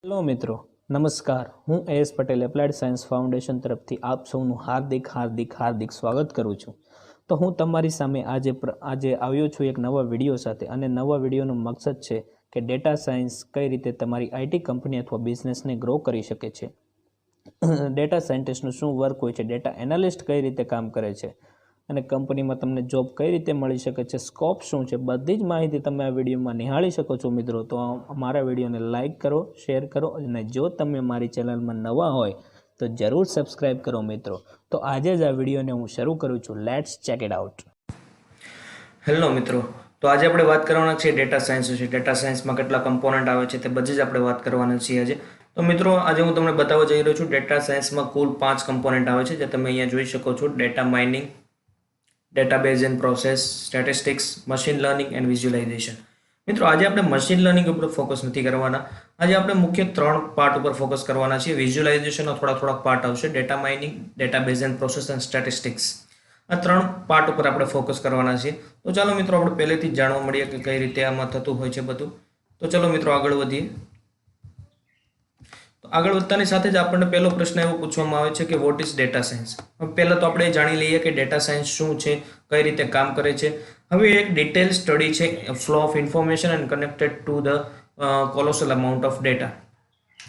Hello મિત્રો, નમસ્કાર. હું S Patel applied science foundation તરફથી આપ સૌનું હાર્દિક સ્વાગત કરું છું. તો હું તમારી સામે આજે આવ્યો છું એક નવા વિડીયો સાથે, અને નવા વિડીયોનો મકસદ છે કે ડેટા સાયન્સ કઈ રીતે તમારી આઈટી કંપની અથવા બિઝનેસને ગ્રો કરી શકે છે. ડેટા સાયન્ટિસ્ટનું શું વર્ક હોય છે, ડેટા એનાલિસ્ટ કઈ રીતે કામ કરે છે, અને કંપનીમાં તમને જોબ કઈ રીતે મળી શકે છે, સ્કોપ શું છે, બધી જ માહિતી તમે આ વિડીયોમાં નિહાળી શકો છો મિત્રો. તો અમારા વિડીયોને લાઇક કરો, શેર કરો, અને જો તમે મારી ચેનલમાં નવા હોય તો જરૂર સબસ્ક્રાઈબ કરો મિત્રો. તો આજે જ આ વિડીયોને હું શરૂ કરું છું. Let's check it out. Hello મિત્રો, તો આજે આપણે વાત કરવાના છીએ ડેટા સાયન્સ વિશે. ડેટા સાયન્સમાં કેટલા કમ્પોનન્ટ આવે છે તે બધી જ આપણે વાત કરવાના છીએ આજે. તો મિત્રો, આજે હું તમને બતાવવા જઈ રહ્યો છું ડેટા સાયન્સમાં કુલ 5 કમ્પોનન્ટ આવે છે, જે તમે અહીંયા જોઈ શકો છો. Data mining, database and process, statistics, machine learning and visualisation. મિત્રો, આજે આપણે મશીન લર્નિંગ ઉપર ફોકસ નથી કરવાના. આજે આપણે મુખ્ય 3 પાર્ટ ઉપર ફોકસ કરવાના છીએ. વિઝ્યુલાઇઝેશનનો થોડા પાર્ટ આવશે. Data mining, database and process and statistics, આ 3 પાર્ટ ઉપર આપણે ફોકસ કરવાના છીએ. તો ચાલો મિત્રો, આપણે પહેલેથી જ જાણવા મળીએ કે કઈ રીતે આમાં થતું હોય છે બધું. તો ચલો મિત્રો, આગળ વધીએ. તો આગળ વધતાની સાથે જ આપણને પહેલો પ્રશ્ન એવો પૂછવામાં આવે છે કે વોટ ઇઝ ડેટા સાયન્સ. પહેલાં તો આપણે જાણી લઈએ કે ડેટા સાયન્સ શું છે, કઈ રીતે કામ કરે છે. હવે એક ડિટેલ સ્ટડી છે, flow of information and connected to the colossal amount of data.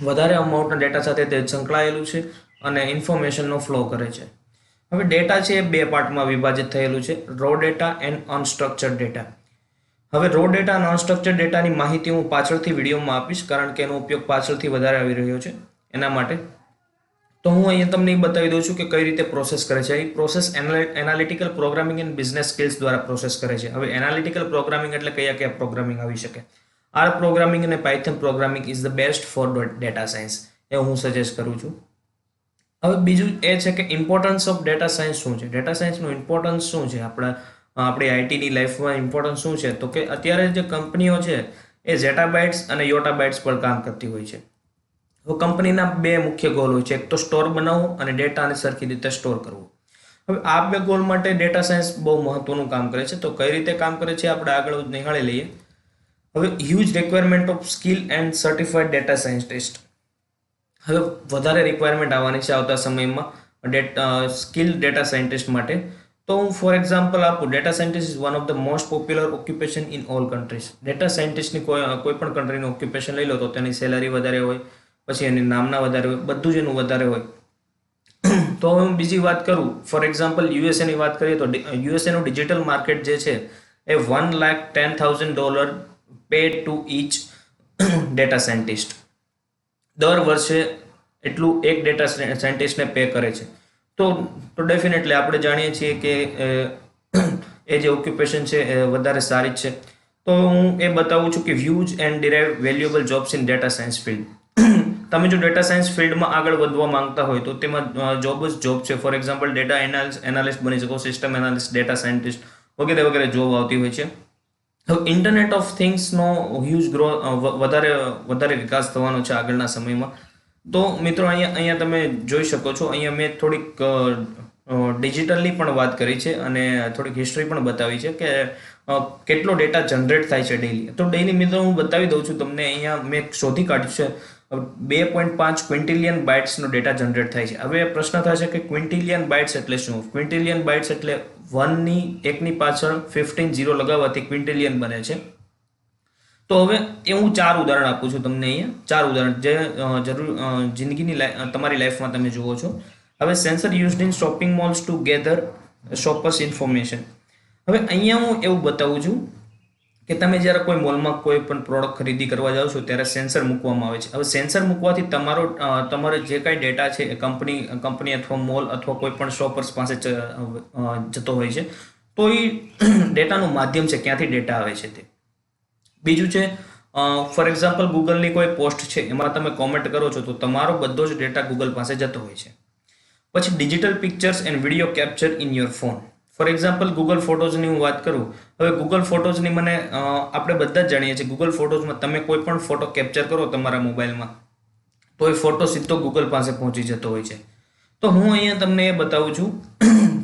વધારે અમાઉન્ટના ડેટા સાથે તે સંકળાયેલું છે અને ઇન્ફોર્મેશનનો ફ્લો કરે છે. હવે ડેટા છે એ 2 પાર્ટમાં વિભાજિત થયેલું છે, raw data and unstructured data. હવે રો ડેટા અને અનસ્ટ્રક્ચર્ડ ડેટાની માહિતી હું પાછળથી વિડીયોમાં આપીશ, કારણ કે એનો ઉપયોગ પાછળથી વધારે આવી રહ્યો છે એના માટે. તો હું અહીંયા તમને એ બતાવી દઉં છું કે કઈ રીતે પ્રોસેસ કરે છે. એ process analytical programming and business skills દ્વારા પ્રોસેસ કરે છે. હવે એનાલિટિકલ પ્રોગ્રામિંગ એટલે કયા પ્રોગ્રામિંગ આવી શકે. આર પ્રોગ્રામિંગ અને Python programming is the best for data science, એ હું સજેસ્ટ કરું છું. હવે બીજું એ છે કે ઇમ્પોર્ટન્સ ઓફ ડેટા સાયન્સ શું છે. ડેટા સાયન્સનું ઇમ્પોર્ટન્સ શું છે આપણી આઈટીની લાઈફમાં. ઇમ્પોર્ટન્સ શું છે તો કે અત્યારે જે કંપનીઓ છે એ ઝેટાબાઇટ્સ અને યોટાબાઇટ્સ પર કામ કરતી હોય છે. હવે કંપનીના 2 મુખ્ય ગોલ હોય છે, એક તો સ્ટોર બનાવવું અને ડેટાને સરખી રીતે સ્ટોર કરવું. હવે આ 2 ગોલ માટે ડેટા સાયન્સ બહુ મહત્વનું કામ કરે છે. તો કઈ રીતે કામ કરે છે આપણે આગળ નિહાળી લઈએ. હવે huge requirement of skill and certified data scientist. હવે વધારે રિક્વાયરમેન્ટ આવવાની છે આવતા સમયમાં સ્કિલ ડેટા સાયન્ટિસ્ટ માટે. તો હું ફોર એક્ઝામ્પલ આપું, data scientist is one of the most popular occupation in all countries. Data સાયન્ટિસ્ટની કોઈ પણ કન્ટ્રીનું ઓક્યુપેશન લઈ લો તો તેની સેલરી વધારે હોય, પછી એની નામના વધારે હોય, બધું જ એનું વધારે હોય. તો હું બીજી વાત કરું, ફોર એક્ઝામ્પલ યુએસએની વાત કરીએ તો યુએસએનું ડિજિટલ માર્કેટ જે છે એ $1,10,000 paid to each data scientist. દર વર્ષે એટલું એક ડેટા સાયન્ટિસ્ટને પે કરે છે. તો ડેફિનેટલી આપણે જાણીએ છીએ કે એ જે ઓક્યુપેશન છે એ વધારે સારી જ છે. તો હું એ બતાવું છું કે huge and derive valuable jobs in data science field. તમે જો ડેટા સાયન્સ ફિલ્ડમાં આગળ વધવા માંગતા હોય તો તેમાં જોબ છે. ફોર એક્ઝામ્પલ ડેટા એનાલિસ્ટ બની શકો, સિસ્ટમ એનાલિસ્ટ, ડેટા સાયન્ટિસ્ટ વગેરે જોબ આવતી હોય છે. હવે ઇન્ટરનેટ ઓફ થિંગ્સનો હ્યુજ વધારે વિકાસ થવાનો છે આગળના સમયમાં. તો મિત્રો, અહીંયા તમે જોઈ શકો છો, અહીંયા મેં થોડીક ડિજિટલની પણ વાત કરી છે અને થોડીક હિસ્ટ્રી પણ બતાવી છે કે કેટલો ડેટા જનરેટ થાય છે ડેઈલી. તો ડેઈલી મિત્રો હું બતાવી દઉં છું તમને. અહીંયા મેં શોધી કાઢ્યું છે 2.5 ક્વિન્ટિલિયન બાઇટ્સનો ડેટા જનરેટ થાય છે. હવે પ્રશ્ન થશે કે ક્વિન્ટિલિયન બાઇટ્સ એટલે શું. ક્વિન્ટિલિયન બાઇટ્સ એટલે 1ની પાછળ 15 0 લગાવવાથી ક્વિન્ટિલિયન બને છે. તો હવે એ હું 4 ઉદાહરણ આપું છું તમને અહીંયા. 4 ઉદાહરણ જે જિંદગીની તમારી લાઈફમાં તમે જુઓ છો. હવે sensor used in shopping malls to gather shoppers information. હવે અહીંયા હું એવું બતાવું છું કે તમે જ્યારે કોઈ મોલમાં કોઈ પણ પ્રોડક્ટ ખરીદી કરવા જાઓ છો ત્યારે સેન્સર મૂકવામાં આવે છે. હવે સેન્સર મૂકવાથી તમારે જે કાંઈ ડેટા છે એ કંપની અથવા મોલ અથવા કોઈ પણ શોપર્સ પાસે જતો હોય છે. તો એ ડેટાનું માધ્યમ છે, ક્યાંથી ડેટા આવે છે તે. બીજું છે, ફોર એક્ઝામ્પલ ગૂગલની કોઈ પોસ્ટ છે એમાં તમે કોમેન્ટ કરો છો તો તમારો બધો જ ડેટા ગૂગલ પાસે જતો હોય છે. પછી digital pictures and video capture in your phone. For example Google ફોટોઝની હું વાત કરું. હવે ગૂગલ ફોટોઝની આપણે બધા જ જાણીએ છીએ, ગૂગલ ફોટોઝમાં તમે કોઈ પણ ફોટો કેપ્ચર કરો તમારા મોબાઈલમાં તો એ ફોટો સીધો ગૂગલ પાસે પહોંચી જતો હોય છે. તો હું અહીંયા તમને એ બતાવું છું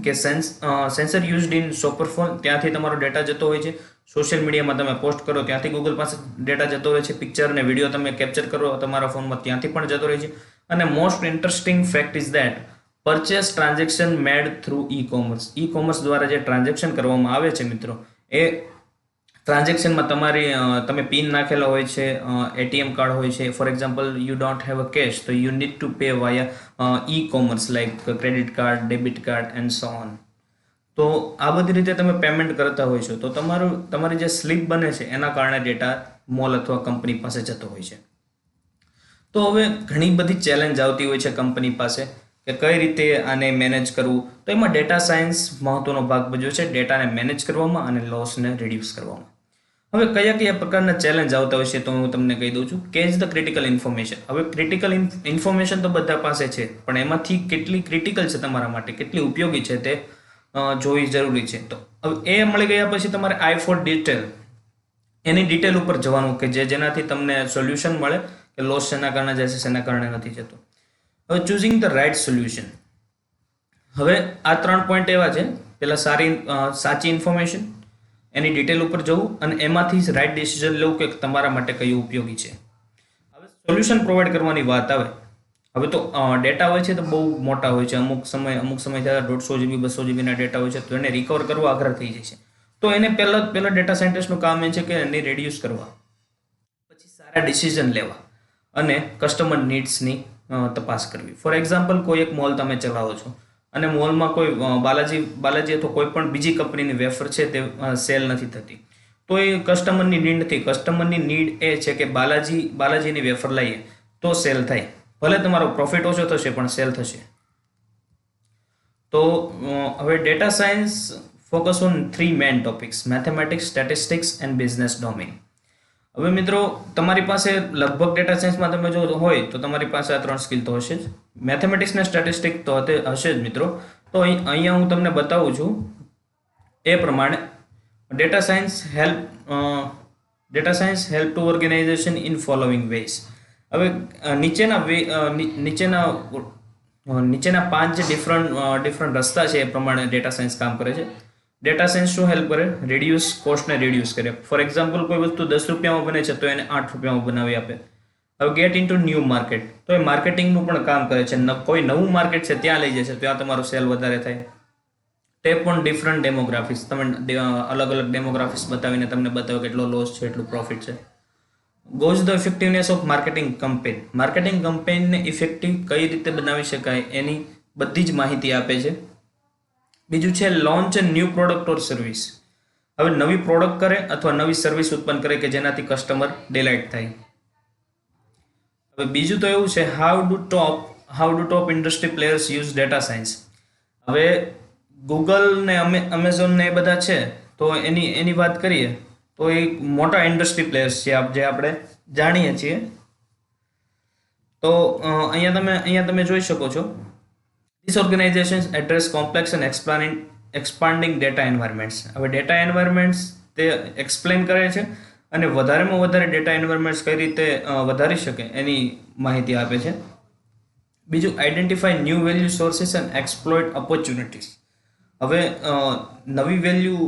કે sensor used in shopper phone, ત્યાંથી તમારો ડેટા જતો હોય છે. સોશિયલ મીડિયામાં તમે પોસ્ટ કરો ત્યાંથી ગૂગલ પાસે ડેટા જતો રહે છે, પિક્ચર અને વિડીયો તમે કેપ્ચર કરો તમારા ફોનમાં ત્યાંથી પણ જતો રહે છે. અને most interesting fact is that purchase transaction made through e commerce દ્વારા જે ટ્રાન્ઝેક્શન કરવામાં આવે છે મિત્રો, એ ટ્રાન્ઝેક્શનમાં તમે પિન નાખેલા હોય છે, એટીએમ કાર્ડ હોય છે. For example you don't have a cash, તો you need to pay via e commerce like credit card, debit card and so on. તો આ બધી રીતે તમે પેમેન્ટ કરતા હોય છો, તો તમારી જે સ્લીપ બને છે એના કારણે ડેટા મોલ અથવા કંપની પાસે જતો હોય છે. તો હવે ઘણી બધી ચેલેન્જ આવતી હોય છે કંપની પાસે કે કઈ રીતે આને મેનેજ કરવું. તો એમાં ડેટા સાયન્સ મહત્વનો ભાગ ભજવે છે ડેટાને મેનેજ કરવામાં અને લોસને રિડ્યુસ કરવામાં. હવે કયા પ્રકારના ચેલેન્જ આવતા હોય છે તો હું તમને કહી દઉં છું. Catch the critical information. હવે ક્રિટિકલ ઇન્ફોર્મેશન તો બધા પાસે છે, પણ એમાંથી કેટલી ક્રિટિકલ છે તમારા માટે, કેટલી ઉપયોગી છે તે જોવી જરૂરી છે. તો હવે એ મળી ગયા પછી તમારે આઈ ફોર ડિટેલ, એની ડિટેલ ઉપર જવાનું કે જેનાથી તમને સોલ્યુશન મળે કે લોસ શેના કારણે જાય છે, શેના કારણે નથી જતો. હવે ચૂઝિંગ ધ રાઇટ સોલ્યુશન. હવે આ 3 પોઈન્ટ એવા છે. પહેલા સાચી ઇન્ફોર્મેશન, એની ડિટેલ ઉપર જવું અને એમાંથી જ રાઇટ ડિસિઝન લેવું કે તમારા માટે કયું ઉપયોગી છે. હવે સોલ્યુશન પ્રોવાઈડ કરવાની વાત આવે. હવે તો ડેટા હોય છે તો બહુ મોટા હોય છે, અમુક સમય 150 GB 200 GB ના ડેટા હોય છે, તો એને રિકવર કરવા આગ્રહ થઈ જાય છે. તો એને પહેલા ડેટા સાયન્ટિસ્ટનું કામ એ છે કે એને રિડ્યુસ કરવા, પછી સારા ડિસિઝન લેવા અને કસ્ટમર નીડ્સની તપાસ કરવી. ફોર એક્ઝામ્પલ કોઈ એક મોલ તમે ચલાવો છો અને મોલમાં કોઈ બાલાજી અથવા કોઈ પણ બીજી કંપનીની વેફર છે તે સેલ નથી થતી, તો એ કસ્ટમરની નીડ નથી. કસ્ટમરની નીડ એ છે કે બાલાજીની વેફર લઈએ તો સેલ થાય, ભલે તમારો પ્રોફિટ ઓછો થશે પણ સેલ થશે. તો હવે data science focus on 3 main topics: mathematics, statistics and business domain. હવે મિત્રો તમારી પાસે લગભગ ડેટા સાયન્સમાં તમે જો હોય તો તમારી પાસે આ 3 સ્કિલ તો હશે જ. મેથેમેટિક્સ ને સ્ટેટિસ્ટિક્સ તો હશે જ મિત્રો. તો અહીંયા હું તમને બતાવું છું એ પ્રમાણે data science help to organisation in following ways. હવે નીચેના 5 જે ડિફરન્ટ રસ્તા છે એ પ્રમાણે ડેટા સાયન્સ કામ કરે છે. ડેટા સાયન્સ શું હેલ્પ કરે? રિડ્યુસ કોસ્ટને રિડ્યુસ કરે. ફોર એક્ઝામ્પલ કોઈ વસ્તુ 10 રૂપિયામાં બને છે તો એને 8 રૂપિયામાં બનાવી આપે. હવે ગેટ ઇન્ટુ ન્યૂ માર્કેટ, તો એ માર્કેટિંગનું પણ કામ કરે છે. કોઈ નવું માર્કેટ છે ત્યાં લઈ જાય છે, ત્યાં તમારો સેલ વધારે થાય. તે પણ ડિફરન્ટ ડેમોગ્રાફિક્સ, તમે અલગ અલગ ડેમોગ્રાફિક્સ બતાવીને તમને બતાવે કેટલો લોસ છે, એટલું પ્રોફિટ છે. Goes the effectiveness of marketing campaign. Marketing કેમ્પેનને ઇફેક્ટિવ કઈ રીતે બનાવી શકાય એની બધી જ માહિતી આપે છે. બીજું છે launch a new product or service. હવે નવી પ્રોડક્ટ કરે અથવા નવી સર્વિસ ઉત્પન્ન કરે કે જેનાથી કસ્ટમર ડિલાઇટ થાય. હવે બીજું તો એવું છે how do top industry players use data science. હવે ગૂગલ ને અમેઝોન ને એ બધા છે, તો એની વાત કરીએ તો એ મોટા ઇન્ડસ્ટ્રી પ્લેયર્સ છે જે આપણે જાણીએ છીએ. તો અહીંયા તમે જોઈ શકો છો, these organizations address complex and expanding data environments. હવે ડેટા એન્વાયરમેન્ટ્સ તે એક્સપ્લેન કરે છે અને વધારેમાં વધારે ડેટા એન્વાયરમેન્ટ્સ કઈ રીતે વધારી શકે એની માહિતી આપે છે. બીજું, identify new value sources and exploit opportunities. હવે નવી વેલ્યુ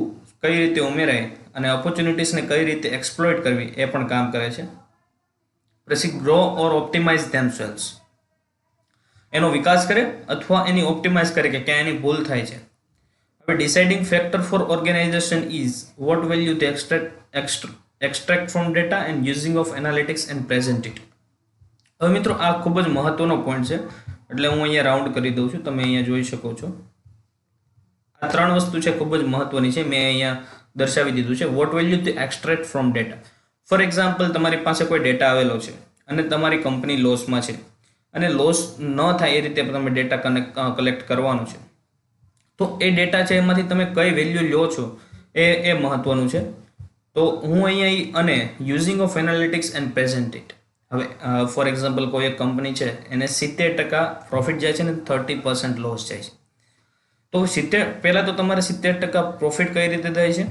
કઈ રીતે ઉમેરાય અને ઓપોર્ચ્યુનિટીઝને કઈ રીતે એક્સપ્લોઇટ કરવી એ પણ કામ કરે છે. પછી ગ્રો ઓર ઓપ્ટિમાઇઝ ધેમસેલ્સ, એનો વિકાસ કરે અથવા એની ઓપ્ટિમાઇઝ કરે કે ક્યાં એની ભૂલ થાય છે. હવે deciding factor for organisation is what value તે extract from data and using of analytics and present it. હવે મિત્રો આ ખૂબ જ મહત્વનો પોઈન્ટ છે, એટલે હું અહીંયા રાઉન્ડ કરી દઉં છું. તમે અહીંયા જોઈ શકો છો આ 3 વસ્તુ છે, ખૂબ જ મહત્વની છે. મેં અહીંયા દર્શાવી દીધું છે. વોટ વેલ્યુ તે extract from data. For example તમારી પાસે કોઈ ડેટા આવેલો છે અને તમારી કંપની લોસમાં છે અને લોસ ન થાય એ રીતે તમે ડેટા કલેક્ટ કરવાનું છે. તો એ ડેટા છે એમાંથી તમે કઈ વેલ્યુ લો છો એ મહત્વનું છે. તો હું અહીંયા અને using of analytics and present it. હવે ફોર એક્ઝામ્પલ કોઈ એક કંપની છે એને 70% પ્રોફિટ જાય છે ને 30% લોસ જાય છે. તો પહેલાં તો તમારે 70% પ્રોફિટ કઈ રીતે થાય છે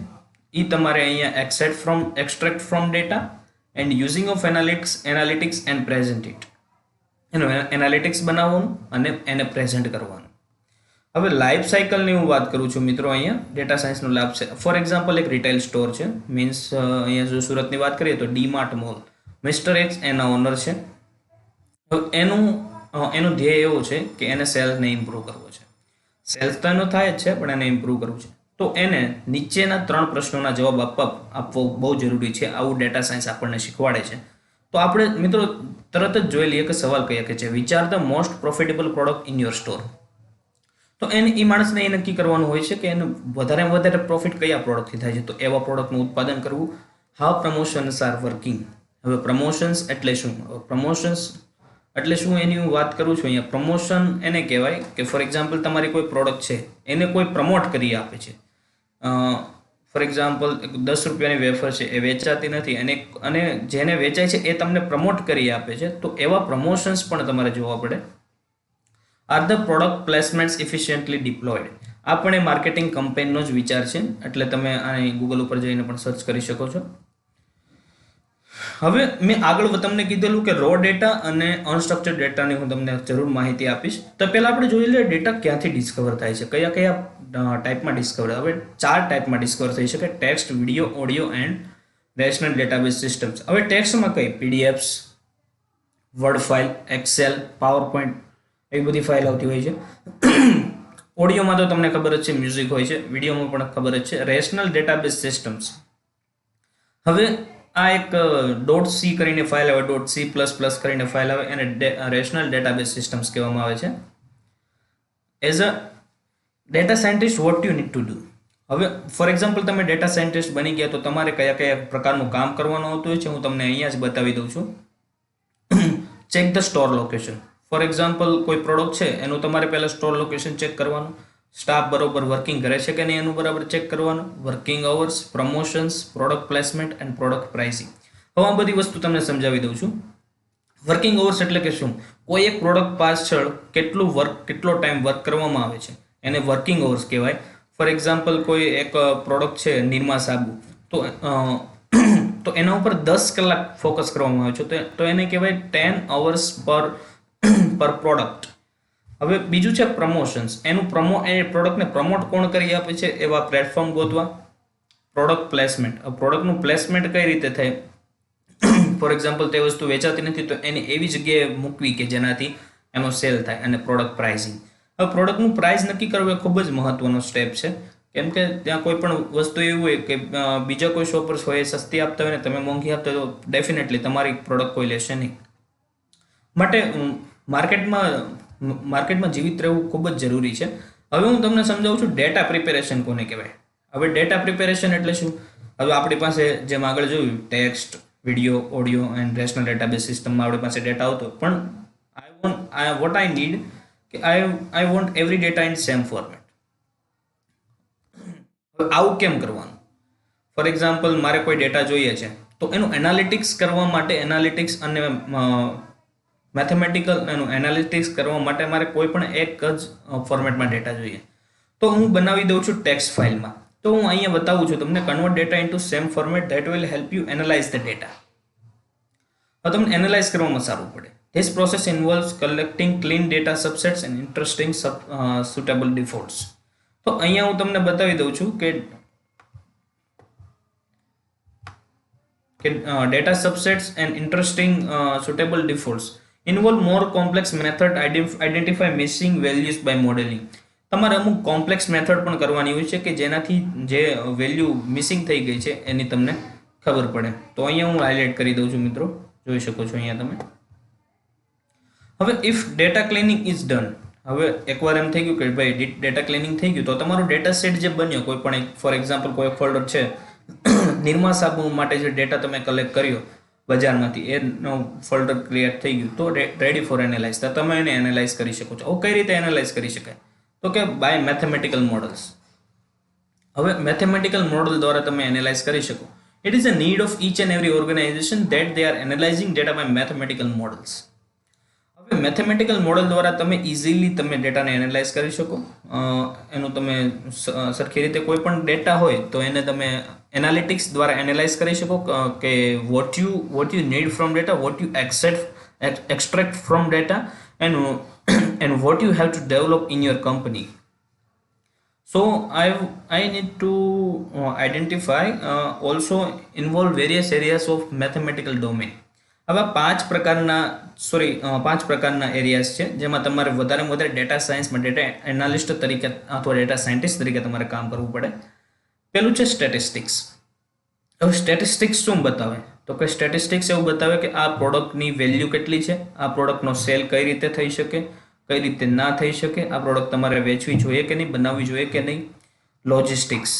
એ તમારે અહીંયા extract from data and using of analytics and present it. એનું એનાલિટિક્સ બનાવવાનું અને એને પ્રેઝન્ટ કરવાનું. હવે લાઈફ સાયકલની હું વાત કરું છું મિત્રો, અહીંયા ડેટા સાયન્સનો લાભ છે. ફોર એક્ઝામ્પલ એક રિટેલ સ્ટોર છે, મીન્સ અહીંયા જો સુરતની વાત કરીએ તો ડીમાર્ટ મોલ, મિસ્ટર એક્સ એના ઓનર છે. તો એનું ધ્યેય એવું છે કે એને સેલ્સને ઇમ્પ્રૂવ કરવો છે. સેલ્સ તો એનો થાય જ છે, પણ એને ઇમ્પ્રૂવ કરવું છે. તો એને નીચેના 3 પ્રશ્નોના જવાબ આપવો બહુ જરૂરી છે. આવું ડેટા સાયન્સ આપણને શીખવાડે છે. તો આપણે મિત્રો તરત જ જોઈ લઈએ કે સવાલ કયા કે છે. વિચાર the most profitable product in your store. તો એ માણસને એ નક્કી કરવાનું હોય છે કે એને વધારેમાં વધારે પ્રોફિટ કયા પ્રોડક્ટથી થાય છે. તો એવા પ્રોડક્ટનું ઉત્પાદન કરવું. How promotions are working. હવે પ્રમોશન્સ એટલે શું? પ્રમોશન્સ એટલે શું એની હું વાત કરું છું અહીંયા. પ્રમોશન એને કહેવાય કે ફોર એક્ઝામ્પલ તમારી કોઈ પ્રોડક્ટ છે, એને કોઈ પ્રમોટ કરી આપે છે. ફોર એક્ઝામ્પલ 10 રૂપિયાની વેફર છે, એ વેચાતી નથી અને જેને વેચાય છે એ તમને પ્રમોટ કરી આપે છે. તો એવા પ્રમોશન્સ પણ તમારે જોવા પડે. Are the product placements efficiently deployed. આ પણ એ માર્કેટિંગ કેમ્પેઇનનો જ વિચાર છે, એટલે તમે અહીં ગૂગલ ઉપર જઈને પણ સર્ચ કરી શકો છો. હવે મેં આગળ તમને કીધેલું કે રો ડેટા અને અનસ્ટ્રક્ચર્ડ ડેટાની હું તમને જરૂર માહિતી આપીશ. તો પહેલાં આપણે જોઈ લઈએ ડેટા ક્યાંથી ડિસ્કવર થાય છે, કયા કયા ટાઈપમાં ડિસ્કવર. હવે 4 ટાઈપમાં ડિસ્કવર થઈ શકે: text, video, audio and rational database systems. હવે ટેક્સ્ટમાં કઈ? પીડીએફ્સ, વર્ડ ફાઇલ, એક્સેલ, પાવરપોઈન્ટ, એવી બધી ફાઇલ આવતી હોય છે. ઓડિયોમાં તો તમને ખબર જ છે, મ્યુઝિક હોય છે. વિડીયોમાં પણ ખબર જ છે. Rational database systems. હવે આ એક .c કરીને ફાઇલ આવે, .c++ કરીને ફાઇલ આવે, એને રેશનલ ડેટાબેઝ સિસ્ટમ્સ કહેવામાં આવે છે. As a data scientist what you need to do. હવે ફોર એક્ઝામ્પલ તમે ડેટા સાયન્ટિસ્ટ બની ગયા તો તમારે કયા કયા પ્રકારનું કામ કરવાનું આવતું હોય છે હું તમને અહીંયા જ બતાવી દઉં છું. Check the store location. For example કોઈ પ્રોડક્ટ છે એનું તમારે પહેલાં સ્ટોર લોકેશન ચેક કરવાનું. સ્ટાફ બરોબર વર્કિંગ કરે છે કે નહીં એનું બરાબર ચેક કરવાનું. Working hours, promotions, product placement and product pricing. હવે આ બધી વસ્તુ તમને સમજાવી દઉં છું. વર્કિંગ અવર્સ એટલે કે શું? કોઈ એક પ્રોડક્ટ પાછળ કેટલો ટાઈમ વર્ક કરવામાં આવે છે એને વર્કિંગ અવર્સ કહેવાય. ફોર એક્ઝામ્પલ કોઈ એક પ્રોડક્ટ છે નિરમા સાબુ, તો એના ઉપર 10 કલાક ફોકસ કરવામાં આવે છે, તો એને કહેવાય 10 અવર્સ પર પ્રોડક્ટ. હવે બીજું છે પ્રમોશન્સ. એ પ્રોડક્ટને પ્રમોટ કોણ કરી આપે છે એવા પ્લેટફોર્મ ગોતવા. Product placement. પ્રોડક્ટનું પ્લેસમેન્ટ કઈ રીતે થાય? ફોર એક્ઝામ્પલ તે વસ્તુ વેચાતી નથી તો એની એવી જગ્યાએ મૂકવી કે જેનાથી એનો સેલ થાય. અને પ્રોડક્ટ પ્રાઇસિંગ. હવે પ્રોડક્ટનું પ્રાઇસ નક્કી કરવું એ ખૂબ જ મહત્વનો સ્ટેપ છે, કેમ કે ત્યાં કોઈ પણ વસ્તુ એવી હોય કે બીજા કોઈ શોપર્સ હોય એ સસ્તી આપતા હોય ને તમે મોંઘી આપતા હોય તો ડેફિનેટલી તમારી પ્રોડક્ટ કોઈ લેશે નહીં. માટે માર્કેટમાં જીવિત રહેવું ખૂબ જ જરૂરી છે. હવે હું તમને સમજાવું છું ડેટા પ્રિપેરેશન કોને કહેવાય. હવે ડેટા પ્રિપેરેશન એટલે શું? હવે આપણી પાસે જેમ આગળ જોયું text, video, audio and rational database સિસ્ટમમાં આપણી પાસે ડેટા આવતો, પણ વોટ આઈ નીડ કે I want every data in same format. હવે આવું કેમ કરવાનું? ફોર એક્ઝામ્પલ મારે કોઈ ડેટા જોઈએ છે તો એનું એનાલિટિક્સ કરવા માટે અને મેથેમેટિકલ એનું એનાલિટિક્સ કરવા માટે મારે કોઈ પણ એક જ ફોર્મેટમાં ડેટા જોઈએ. તો હું બનાવી દઉં છું ટેક્સ્ટ ફાઇલમાં. તો હું અહીંયા બતાવું છું તમને convert data into same format that will help you analyse the data. હવે તમને એનાલાઇઝ કરવામાં સારું પડે. This process involves collecting clean data subsets and interesting suitable defaults. તો અહીંયા હું તમને બતાવી દઉં છું કે data subsets and interesting suitable defaults involve more complex method identify missing values by modeling. તમારે અમુક કોમ્પ્લેક્સ મેથડ પણ કરવાની હોય છે કે જેનાથી જે વેલ્યુ મિસિંગ થઈ ગઈ છે એની તમને ખબર પડે. તો અહીંયા હું હાઇલાઇટ કરી દઉં છું મિત્રો, જોઈ શકો છો અહીંયા તમે. હવે if data cleaning is done. હવે એકવાર એમ થઈ ગયું કે ભાઈ ડેટા ક્લિનિંગ થઈ ગયું તો તમારું ડેટા સેટ જે બન્યો કોઈ પણ એક ફોર એક્ઝામ્પલ કોઈ ફોલ્ડર છે નિરમા સાબુ માટે જે ડેટા તમે કલેક્ટ કર્યો બજારમાંથી એનો ફોલ્ડર ક્રિએટ થઈ ગયું તો રેડી ફોર એનાલાઇઝ. તો તમે એને એનાલાઇઝ કરી શકો છો. કઈ રીતે એનાલાઇઝ કરી શકાય? તો કે બાય મેથેમેટિકલ મોડલ્સ. હવે મેથેમેટિકલ મોડલ દ્વારા તમે એનાલાઇઝ કરી શકો. It is a need of each and every organisation that they are analysing data by mathematical models. હવે મેથેમેટિકલ મોડલ દ્વારા તમે ઇઝીલી તમે ડેટાને એનાલાઇઝ કરી શકો. એનું તમે સરખી રીતે કોઈ પણ ડેટા હોય તો એને તમે એનાલિટિક્સ દ્વારા એનાલાઇઝ કરી શકો કે what you need from data, what you extract from data and what you have to develop in your company. So I need to identify also involve various areas of mathematical domain. હવે પાંચ પ્રકારના areas છે જેમાં તમારે વધારેમાં વધારે data સાયન્સમાં data analyst તરીકે અથવા ડેટા સાયન્ટિસ્ટ તરીકે તમારે કામ કરવું પડે. પેલું છે સ્ટેટિસ્ટિક્સ. હવે સ્ટેટિસ્ટિક્સ શું બતાવે તો કે સ્ટેટિસ્ટિક્સ એવું બતાવે કે આ પ્રોડક્ટની વેલ્યુ કેટલી છે, આ પ્રોડક્ટનો સેલ કઈ રીતે થઈ શકે, કઈ રીતે ના થઈ શકે, આ પ્રોડક્ટ તમારે વેચવી જોઈએ કે નહીં, બનાવવી જોઈએ કે નહીં. લોજિસ્ટિક્સ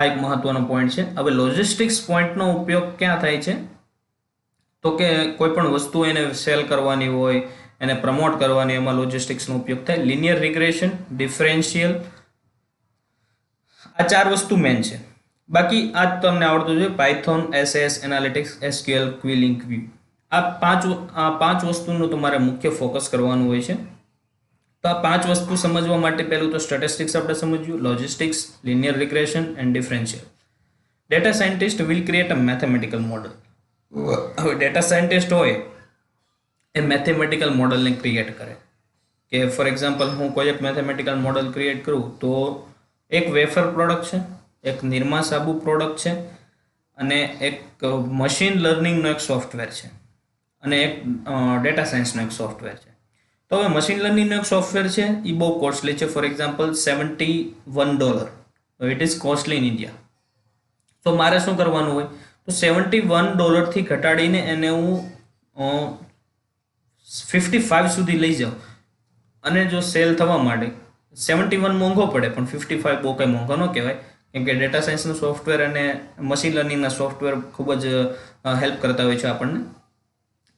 આ એક મહત્વનો પોઈન્ટ છે. હવે લોજિસ્ટિક્સ પોઈન્ટનો ઉપયોગ ક્યાં થાય છે તો કે કોઈ પણ વસ્તુ એને સેલ કરવાની હોય, એને પ્રમોટ કરવાની, એમાં લોજિસ્ટિક્સનો ઉપયોગ થાય. લિનિયર રિગ્રેશન, ડિફરન્શિયલ, આ ચાર વસ્તુ મેન છે. બાકી આ તમને આવડતું જોઈએ Python, SS, analytics, SQL, QlikView. આ પાંચ વસ્તુનું તમારે મુખ્ય ફોકસ કરવાનું હોય છે. તો આ પાંચ વસ્તુ સમજવા માટે પહેલું તો સ્ટેટિસ્ટિક્સ આપણે સમજ્યું, logistics, linear regression and differential. Data scientist will create a mathematical model. હવે ડેટા સાયન્ટિસ્ટ હોય એ મેથેમેટિકલ મોડલને ક્રિએટ કરે. કે ફોર એક્ઝામ્પલ હું કોઈ એક મેથેમેટિકલ મોડલ ક્રિએટ કરું તો એક વેફર પ્રોડક્ટ છે, એક નિરમા સાબુ પ્રોડક્ટ છે, અને એક મશીન લર્નિંગનો એક સોફ્ટવેર છે, અને એક ડેટા સાયન્સનો એક સોફ્ટવેર છે. તો હવે મશીન લર્નિંગનો એક સોફ્ટવેર છે એ બહુ કોસ્ટલી છે. For example $71. It is costly in India. તો મારે શું કરવાનું હોય તો $71 થી ઘટાડીને એને હું 55 સુધી લઈ જાઉં. અને જો સેલ થવા માટે 71 મોંઘો પડે પણ 55 બહુ કંઈ મોંઘો ન કહેવાય, કેમ કે ડેટા સાયન્સનું સોફ્ટવેર અને મશીન લર્નિંગના સોફ્ટવેર ખૂબ જ હેલ્પ કરતા હોય છે આપણને.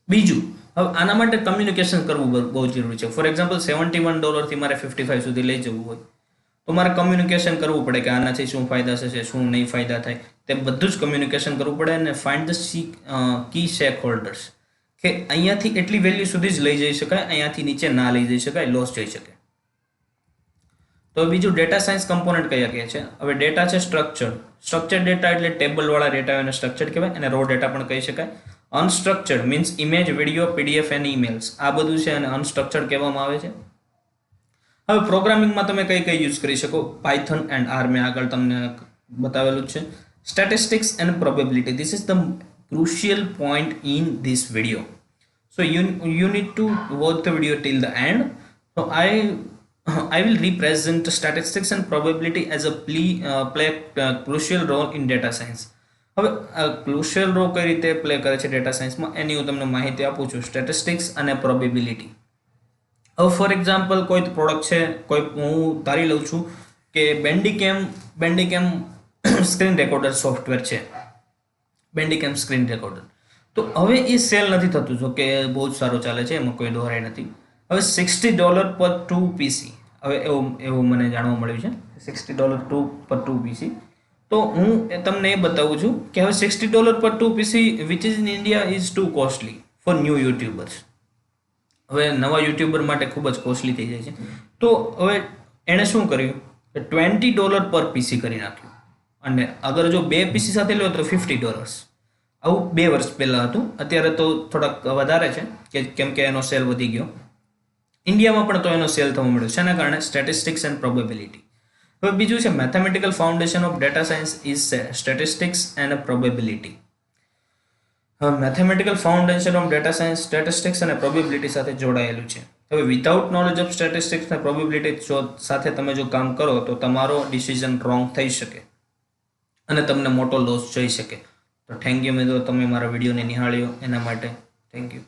બીજું, હવે આના માટે કમ્યુનિકેશન કરવું બહુ જરૂરી છે. ફોર એક્ઝામ્પલ $71 થી મારે 55 સુધી લઈ જવું હોય તો મારે કમ્યુનિકેશન કરવું પડે કે આનાથી શું ફાયદા થશે, શું નહીં ફાયદા થાય, તે બધું જ કમ્યુનિકેશન કરવું પડે. અને find the key stakeholders, કે અહીંયાથી એટલી વેલ્યુ સુધી જ લઈ જઈ શકાય, અહીંયાથી નીચે ના લઈ જઈ શકાય, લોસ જઈ શકે. તો બીજું ડેટા સાયન્સ કમ્પોનન્ટ કયા કહે છે. હવે ડેટા છે સ્ટ્રક્ચર્ડ ડેટા, એટલે ટેબલવાળા ડેટા એને સ્ટ્રક્ચર્ડ કહેવાય, અને રો ડેટા પણ કહી શકાય. Unstructured means image, video, PDF and emails, આ બધું છે અને અનસ્ટ્રક્ચર્ડ કહેવામાં આવે છે. હવે પ્રોગ્રામિંગમાં તમે કઈ યુઝ કરી શકો, પાયથોન એન્ડ આર મેં આગળ તમને બતાવેલું છે. Statistics and probability, this is the crucial point in this video, so you need to watch the video till the end. So I will represent statistics and probability as a play crucial role in data science. હવે crucial role કઈ રીતે play કરે છે data સાયન્સમાં એની હું તમને માહિતી આપું છું. સ્ટેટિસ્ટિક્સ અને પ્રોબેબિલિટી. હવે ફોર એક્ઝામ્પલ કોઈ પ્રોડક્ટ છે, કોઈ હું ધારી લઉં છું કે બેન્ડિકેમ સ્ક્રીન રેકોર્ડર સોફ્ટવેર છે, બેન્ડિકેમ સ્ક્રીન રેકોર્ડર. તો હવે એ સેલ નથી થતું, જો કે બહુ જ સારું ચાલે છે, એમાં કોઈ દોરાય નથી. હવે $60 પર 2 PC, હવે એવું મને જાણવા મળ્યું છે, $60 પર 2 PC. તો હું તમને એ બતાવું છું કે હવે $60 પર 2 PC which is in India is too costly for new YouTubers. હવે નવા યુટ્યુબર માટે ખૂબ જ કોસ્ટલી થઈ જાય છે. તો હવે એણે શું કર્યું કે $20 પર PC કરી નાખ્યું, અને અગર જો 2 PC સાથે લો તો $50. આવું 2 વર્ષ પહેલાં હતું. અત્યારે તો થોડાક વધારે છે કેમ કે એનો સેલ વધી ગયો. ઇન્ડિયામાં પણ તો એનો સેલ થવા મળ્યો છે, એના કારણે સ્ટેટિસ્ટિક્સ એન્ડ પ્રોબેબિલિટી. હવે બીજું છે mathematical foundation of data science is statistics and probability. હવે mathematical foundation of data science statistics અને પ્રોબેબિલિટી સાથે જોડાયેલું છે. હવે વિધાઉટ નોલેજ ઓફ સ્ટેટિસ્ટિક્સ અને પ્રોબેબિલિટી સાથે તમે જો કામ કરો તો તમારો ડિસિઝન રોંગ થઈ શકે અને તમને મોટો લોસ જઈ શકે. તો થેન્ક યુ મિત્રો, તમે મારા વિડીયોને નિહાળ્યો એના માટે થેન્ક યુ.